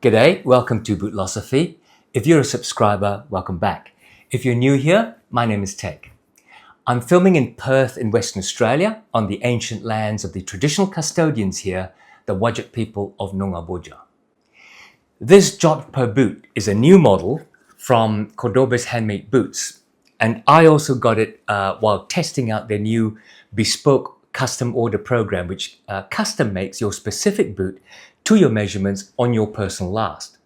G'day, welcome to Bootlosophy. If you're a subscriber, welcome back. If you're new here, my name is Tech. I'm filming in Perth in Western Australia on the ancient lands of the traditional custodians here, the Wajak people of Noongar Boja. This Jodhpur boot is a new model from Cordobes Handmade Boots, and I also got it while testing out their new Bespoke custom order program, which custom makes your specific boot to your measurements on your personal last.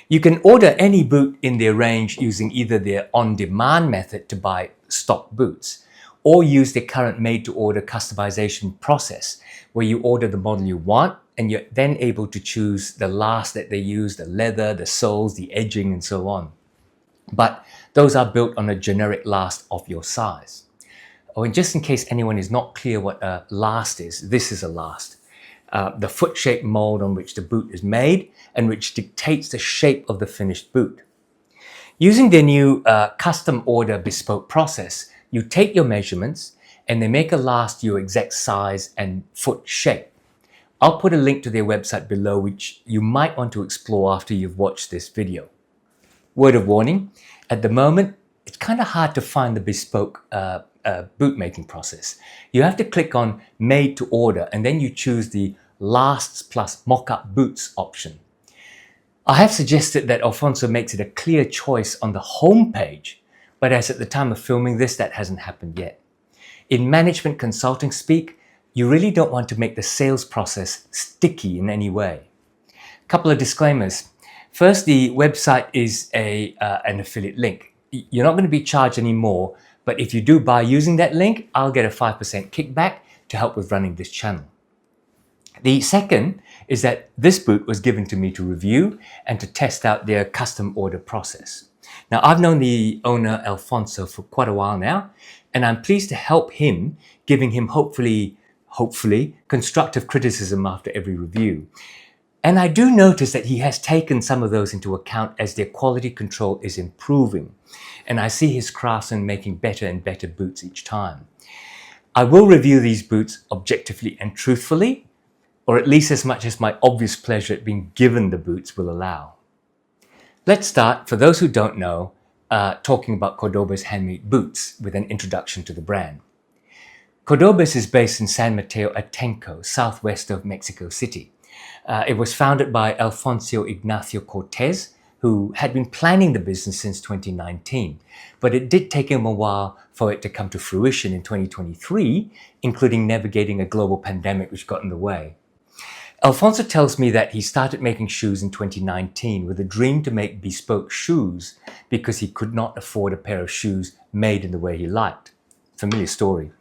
You can order any boot in their range using either their on-demand method to buy stock boots, or use their current made-to-order customization process, where you order the model you want and you're then able to choose the last that they use, the leather, the soles, the edging, and so on. But those are built on a generic last of your size. Oh, and just in case anyone is not clear what a last is, this is a last. The foot-shaped mold on which the boot is made and which dictates the shape of the finished boot. Using their new custom order bespoke process, you take your measurements and they make a last your exact size and foot shape. I'll put a link to their website below, which you might want to explore after you've watched this video. Word of warning, at the moment, it's kind of hard to find the bespoke boot making process. You have to click on made to order and then you choose the lasts plus mock-up boots option. I have suggested that Alfonso makes it a clear choice on the home page, but as at the time of filming this, that hasn't happened yet. In management consulting speak, you really don't want to make the sales process sticky in any way. A couple of disclaimers. First, the website is an affiliate link. You're not going to be charged any more, but if you do buy using that link, I'll get a 5% kickback to help with running this channel. The second is that this boot was given to me to review and to test out their custom order process. Now, I've known the owner, Alfonso, for quite a while now, and I'm pleased to help him, giving him hopefully, constructive criticism after every review. And I do notice that he has taken some of those into account as their quality control is improving. And I see his craftsmen making better and better boots each time. I will review these boots objectively and truthfully, or at least as much as my obvious pleasure at being given the boots will allow. Let's start, for those who don't know, talking about Cordobes Handmade Boots with an introduction to the brand. Cordobes is based in San Mateo Atenco, southwest of Mexico City. It was founded by Alfonso Ignacio Cortez, who had been planning the business since 2019, but it did take him a while for it to come to fruition in 2023, including navigating a global pandemic which got in the way. Alfonso tells me that he started making shoes in 2019 with a dream to make bespoke shoes because he could not afford a pair of shoes made in the way he liked. Familiar story.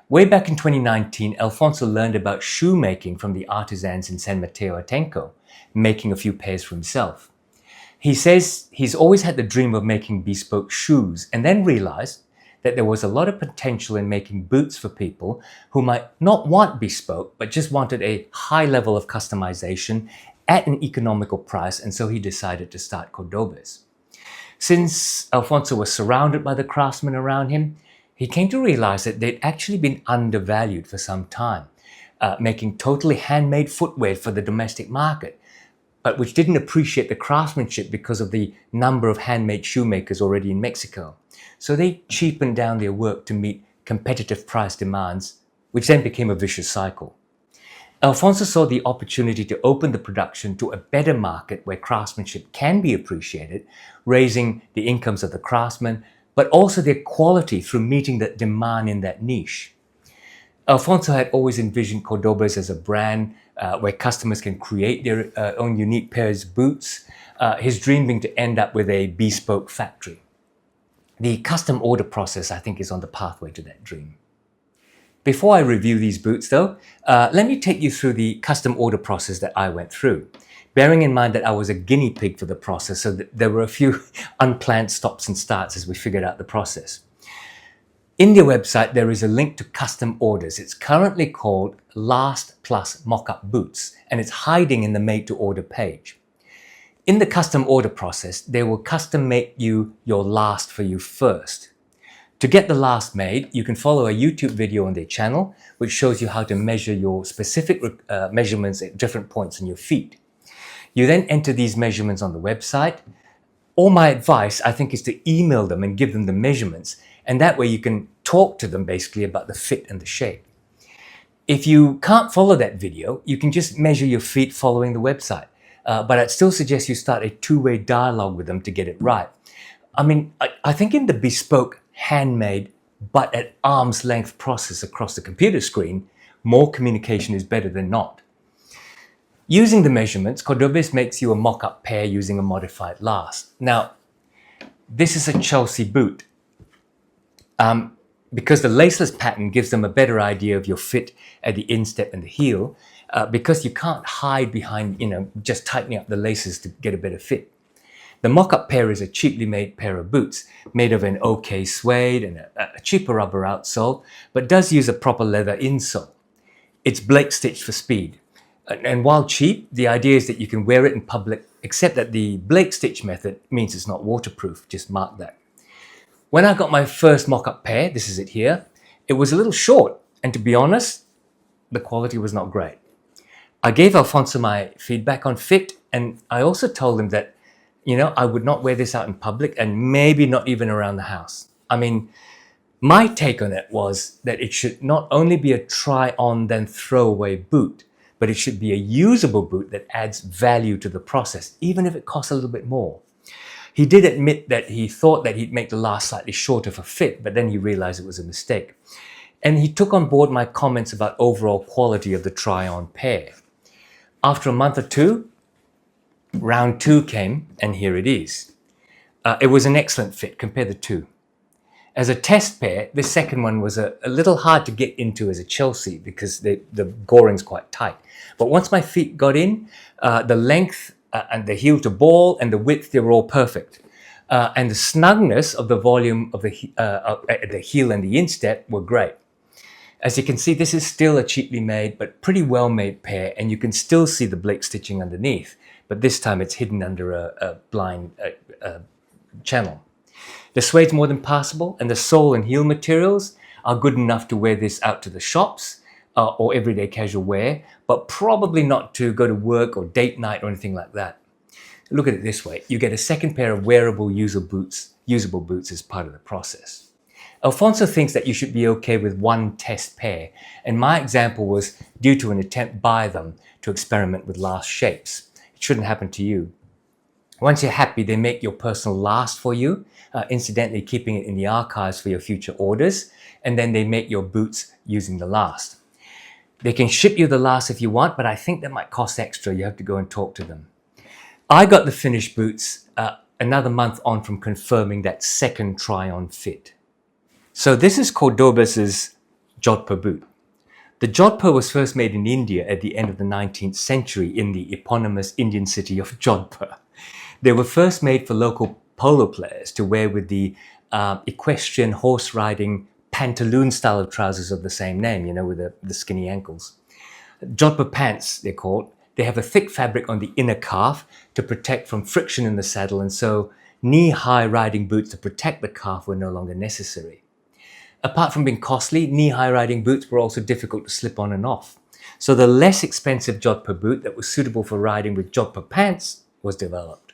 Way back in 2019, Alfonso learned about shoemaking from the artisans in San Mateo Atenco, making a few pairs for himself. He says he's always had the dream of making bespoke shoes and then realized that there was a lot of potential in making boots for people who might not want bespoke, but just wanted a high level of customization at an economical price, and so he decided to start Cordobes. Since Alfonso was surrounded by the craftsmen around him, he came to realize that they'd actually been undervalued for some time, making totally handmade footwear for the domestic market, but which didn't appreciate the craftsmanship because of the number of handmade shoemakers already in Mexico. So they cheapened down their work to meet competitive price demands, which then became a vicious cycle. Alfonso saw the opportunity to open the production to a better market where craftsmanship can be appreciated, raising the incomes of the craftsmen, but also their quality through meeting that demand in that niche. Alfonso had always envisioned Cordobes as a brand where customers can create their own unique pairs of boots, his dream being to end up with a bespoke factory. The custom order process, I think, is on the pathway to that dream. Before I review these boots though, let me take you through the custom order process that I went through, bearing in mind that I was a guinea pig for the process, so that there were a few unplanned stops and starts as we figured out the process. In their website, there is a link to custom orders. It's currently called Last Plus Mock-Up Boots, and it's hiding in the Made to Order page. In the custom order process, they will custom make you your last for you first. To get the last made, you can follow a YouTube video on their channel, which shows you how to measure your specific measurements at different points on your feet. You then enter these measurements on the website. All my advice, I think, is to email them and give them the measurements. And that way you can talk to them basically about the fit and the shape. If you can't follow that video, you can just measure your feet following the website. But I'd still suggest you start a two-way dialogue with them to get it right. I mean, I think in the bespoke, handmade, but at arm's length process across the computer screen, more communication is better than not. Using the measurements, Cordobes makes you a mock-up pair using a modified last. Now, this is a Chelsea boot. Because the laceless pattern gives them a better idea of your fit at the instep and the heel, because you can't hide behind, just tightening up the laces to get a better fit. The mock-up pair is a cheaply made pair of boots made of an OK suede and a cheaper rubber outsole, but does use a proper leather insole. It's Blake stitched for speed. And while cheap, the idea is that you can wear it in public, except that the Blake stitch method means it's not waterproof. Just mark that. When I got my first mock-up pair, this is it here, it was a little short, and to be honest, the quality was not great. I gave Alfonso my feedback on fit, and I also told him that, I would not wear this out in public and maybe not even around the house. I mean, my take on it was that it should not only be a try-on then throw-away boot, but it should be a usable boot that adds value to the process, even if it costs a little bit more. He did admit that he thought that he'd make the last slightly shorter for fit, but then he realized it was a mistake. And he took on board my comments about overall quality of the try-on pair. After a month or two, round 2 came, and here it is. It was an excellent fit. Compare the two. As a test pair, this second one was a little hard to get into as a Chelsea because the goring's quite tight. But once my feet got in, the length and the heel to ball and the width, they were all perfect. And the snugness of the volume of the heel and the instep were great. As you can see, this is still a cheaply made but pretty well made pair, and you can still see the Blake stitching underneath, but this time it's hidden under a blind channel. The suede's more than passable, and the sole and heel materials are good enough to wear this out to the shops or everyday casual wear, but probably not to go to work or date night or anything like that. Look at it this way. You get a second pair of wearable usable boots as part of the process. Alfonso thinks that you should be okay with one test pair, and my example was due to an attempt by them to experiment with last shapes. It shouldn't happen to you. Once you're happy, they make your personal last for you, incidentally keeping it in the archives for your future orders, and then they make your boots using the last. They can ship you the last if you want, but I think that might cost extra. You have to go and talk to them. I got the finished boots another month on from confirming that second try-on fit. So this is Cordobes' Jodhpur boot. The Jodhpur was first made in India at the end of the 19th century in the eponymous Indian city of Jodhpur. They were first made for local polo players to wear with the equestrian horse riding pantaloon style of trousers of the same name, with the skinny ankles. Jodhpur pants, they're called. They have a thick fabric on the inner calf to protect from friction in the saddle, and so knee-high riding boots to protect the calf were no longer necessary. Apart from being costly, knee-high riding boots were also difficult to slip on and off. So the less expensive Jodhpur boot that was suitable for riding with Jodhpur pants was developed.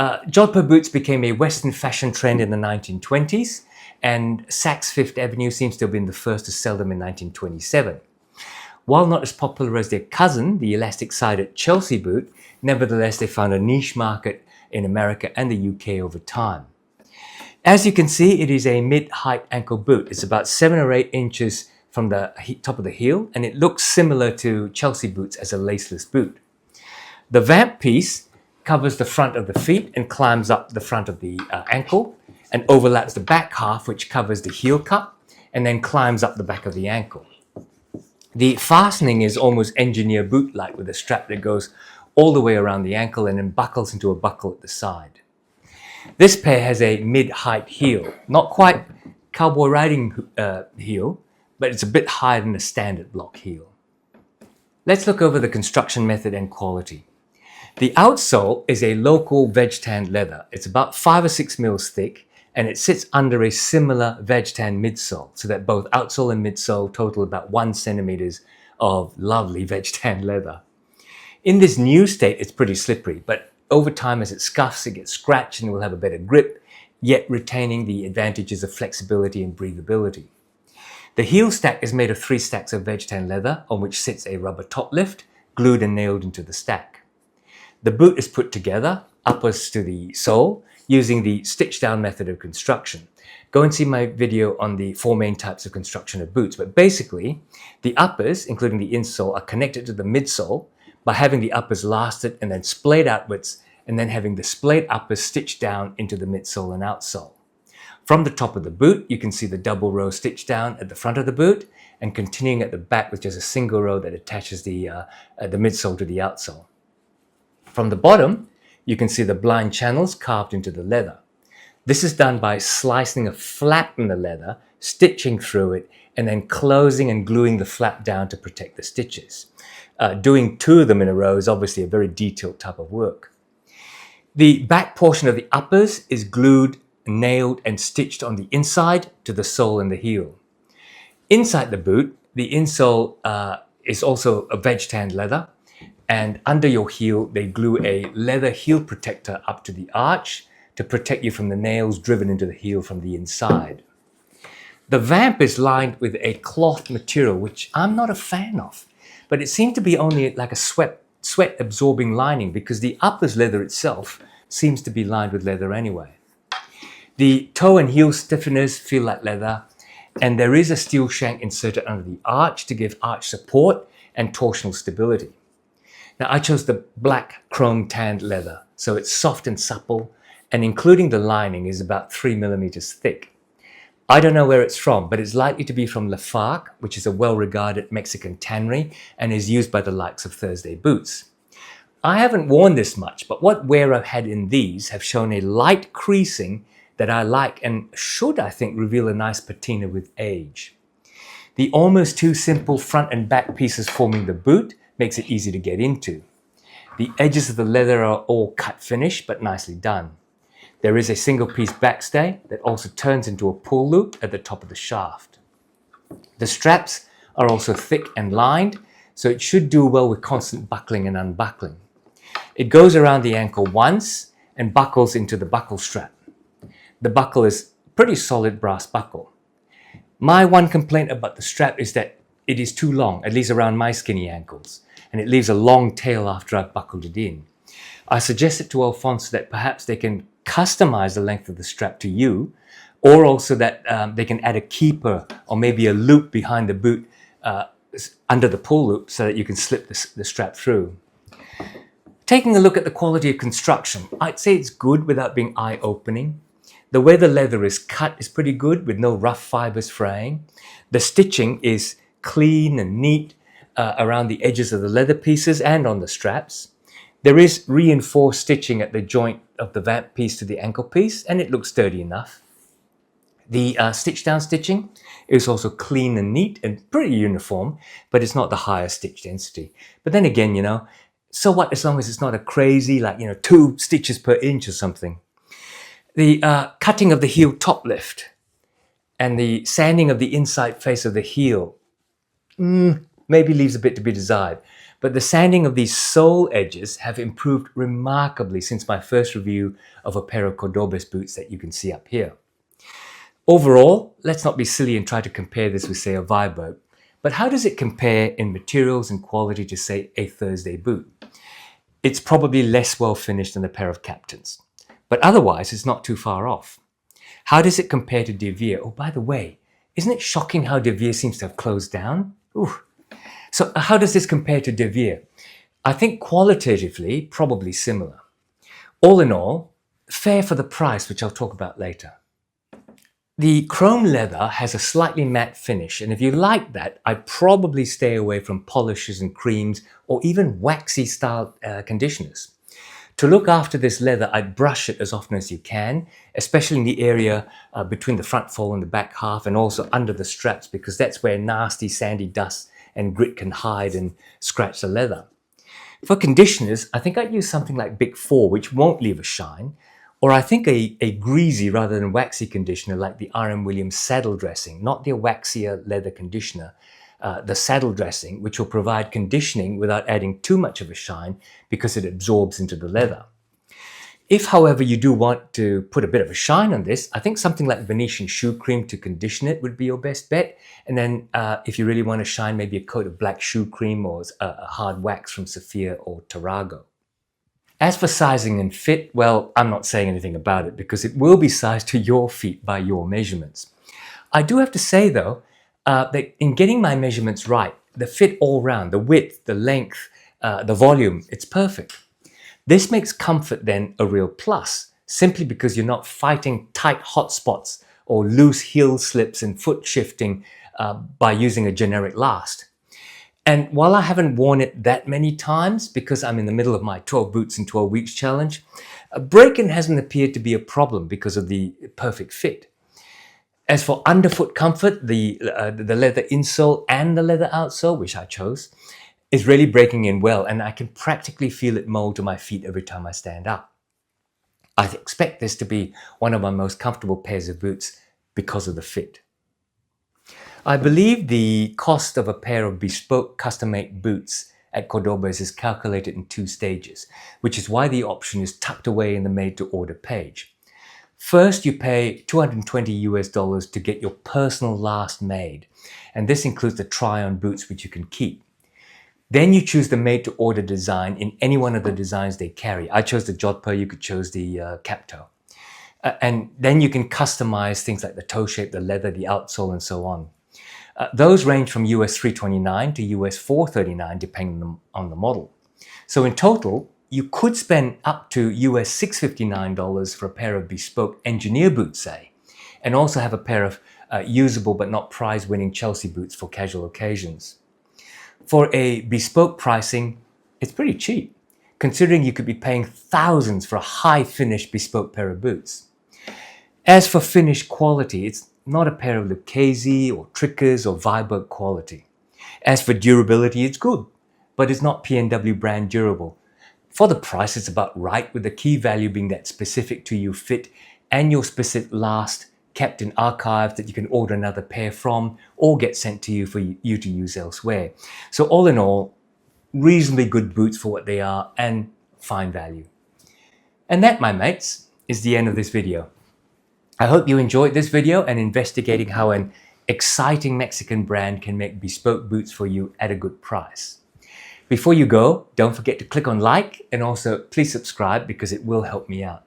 Jodhpur boots became a Western fashion trend in the 1920s, and Saks Fifth Avenue seems to have been the first to sell them in 1927. While not as popular as their cousin, the elastic-sided Chelsea boot, nevertheless they found a niche market in America and the UK over time. As you can see, it is a mid-height ankle boot. It's about 7 or 8 inches from the top of the heel, and it looks similar to Chelsea boots as a laceless boot. The vamp piece covers the front of the feet and climbs up the front of the ankle and overlaps the back half, which covers the heel cup, and then climbs up the back of the ankle. The fastening is almost engineer boot-like, with a strap that goes all the way around the ankle and then buckles into a buckle at the side. This pair has a mid-height heel, not quite cowboy riding heel, but it's a bit higher than a standard block heel. Let's look over the construction method and quality. The outsole is a local veg-tanned leather. It's about 5 or 6 mils thick, and it sits under a similar veg-tan midsole, so that both outsole and midsole total about 1 centimeters of lovely veg-tan leather. In this new state, it's pretty slippery, but over time as it scuffs, it gets scratched and will have a better grip, yet retaining the advantages of flexibility and breathability. The heel stack is made of 3 stacks of veg tan leather on which sits a rubber top lift, glued and nailed into the stack. The boot is put together, uppers to the sole, using the stitch down method of construction. Go and see my video on the 4 main types of construction of boots. But basically, the uppers, including the insole, are connected to the midsole by having the uppers lasted and then splayed outwards, and then having the splayed uppers stitched down into the midsole and outsole. From the top of the boot, you can see the double row stitch down at the front of the boot, and continuing at the back with just a single row that attaches the midsole to the outsole. From the bottom, you can see the blind channels carved into the leather. This is done by slicing a flap in the leather, stitching through it, and then closing and gluing the flap down to protect the stitches. Doing 2 of them in a row is obviously a very detailed type of work. The back portion of the uppers is glued, nailed, and stitched on the inside to the sole and the heel. Inside the boot, the insole is also a veg tanned leather, and under your heel, they glue a leather heel protector up to the arch to protect you from the nails driven into the heel from the inside. The vamp is lined with a cloth material, which I'm not a fan of, but it seemed to be only like a sweat absorbing lining because the uppers leather itself seems to be lined with leather anyway. The toe and heel stiffeners feel like leather, and there is a steel shank inserted under the arch to give arch support and torsional stability. Now I chose the black chrome tanned leather, so it's soft and supple, and including the lining is about 3 millimeters thick. I don't know where it's from, but it's likely to be from Leathercare, which is a well-regarded Mexican tannery and is used by the likes of Thursday Boots. I haven't worn this much, but what wear I've had in these have shown a light creasing that I like and should, I think, reveal a nice patina with age. The almost too simple front and back pieces forming the boot makes it easy to get into. The edges of the leather are all cut finish, but nicely done. There is a single piece backstay that also turns into a pull loop at the top of the shaft. The straps are also thick and lined, so it should do well with constant buckling and unbuckling. It goes around the ankle once and buckles into the buckle strap. The buckle is pretty solid brass buckle. My one complaint about the strap is that it is too long, at least around my skinny ankles, and it leaves a long tail after I've buckled it in. I suggested to Alfonso that perhaps they can customize the length of the strap to you, or also that they can add a keeper or maybe a loop behind the boot under the pull loop so that you can slip the strap through. Taking a look at the quality of construction, I'd say it's good without being eye-opening. The way the leather is cut is pretty good with no rough fibers fraying. The stitching is clean and neat around the edges of the leather pieces and on the straps. There is reinforced stitching at the joint of the vamp piece to the ankle piece, and it looks sturdy enough. The stitch down stitching is also clean and neat and pretty uniform, but it's not the highest stitch density. But then again, so what as long as it's not a crazy, 2 stitches per inch or something. The cutting of the heel top lift and the sanding of the inside face of the heel maybe leaves a bit to be desired. But the sanding of these sole edges have improved remarkably since my first review of a pair of Cordobes boots that you can see up here. Overall, let's not be silly and try to compare this with, say, a Vibe, but how does it compare in materials and quality to, say, a Thursday boot? It's probably less well finished than a pair of Captains, but otherwise it's not too far off. How does it compare to De Vere? Oh, by the way, isn't it shocking how De Vere seems to have closed down? Ooh. So how does this compare to De Vere? I think qualitatively, probably similar. All in all, fair for the price, which I'll talk about later. The chrome leather has a slightly matte finish, and if you like that, I'd probably stay away from polishes and creams or even waxy style conditioners. To look after this leather, I'd brush it as often as you can, especially in the area between the front fold and the back half, and also under the straps, because that's where nasty sandy dust and grit can hide and scratch the leather. For conditioners, I think I'd use something like Bic 4, which won't leave a shine, or I think a greasy rather than waxy conditioner like the R.M. Williams saddle dressing, not the waxier leather conditioner. the saddle dressing, which will provide conditioning without adding too much of a shine because it absorbs into the leather. If, however, you do want to put a bit of a shine on this, I think something like Venetian shoe cream to condition it would be your best bet. And then if you really want to shine, maybe a coat of black shoe cream or a hard wax from Sophia or Tarago. As for sizing and fit, well, I'm not saying anything about it because it will be sized to your feet by your measurements. I do have to say, though, that in getting my measurements right, the fit all round, the width, the length, the volume, it's perfect. This makes comfort then a real plus, simply because you're not fighting tight hot spots or loose heel slips and foot shifting by using a generic last. And while I haven't worn it that many times because I'm in the middle of my 12 boots in 12 weeks challenge, break-in hasn't appeared to be a problem because of the perfect fit. As for underfoot comfort, the leather insole and the leather outsole, which I chose, is really breaking in well, and I can practically feel it mold to my feet every time I stand up. I expect this to be one of my most comfortable pairs of boots because of the fit. I believe the cost of a pair of bespoke custom-made boots at Cordobes is calculated in 2 stages, which is why the option is tucked away in the made-to-order page. First, you pay $220 to get your personal last made, and this includes the try-on boots which you can keep. Then you choose the made-to-order design in any one of the designs they carry. I chose the Jodhpur, you could choose the cap toe. And then you can customize things like the toe shape, the leather, the outsole, and so on. Those range from US $329 to US $439 depending on the model. So in total, you could spend up to US $659 for a pair of bespoke engineer boots, say, and also have a pair of usable but not prize-winning Chelsea boots for casual occasions. For a bespoke pricing, it's pretty cheap, considering you could be paying thousands for a high-finish bespoke pair of boots. As for finish quality, it's not a pair of Lucchese or Trickers or Viberg quality. As for durability, it's good, but it's not P&W brand durable. For the price, it's about right, with the key value being that specific to you fit and your specific last kept in archives that you can order another pair from or get sent to you for you to use elsewhere. So all in all, reasonably good boots for what they are and fine value. And that, my mates, is the end of this video. I hope you enjoyed this video and investigating how an exciting Mexican brand can make bespoke boots for you at a good price. Before you go, don't forget to click on like and also please subscribe because it will help me out.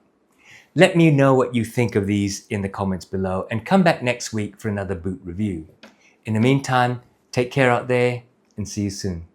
Let me know what you think of these in the comments below and come back next week for another boot review. In the meantime, take care out there and see you soon.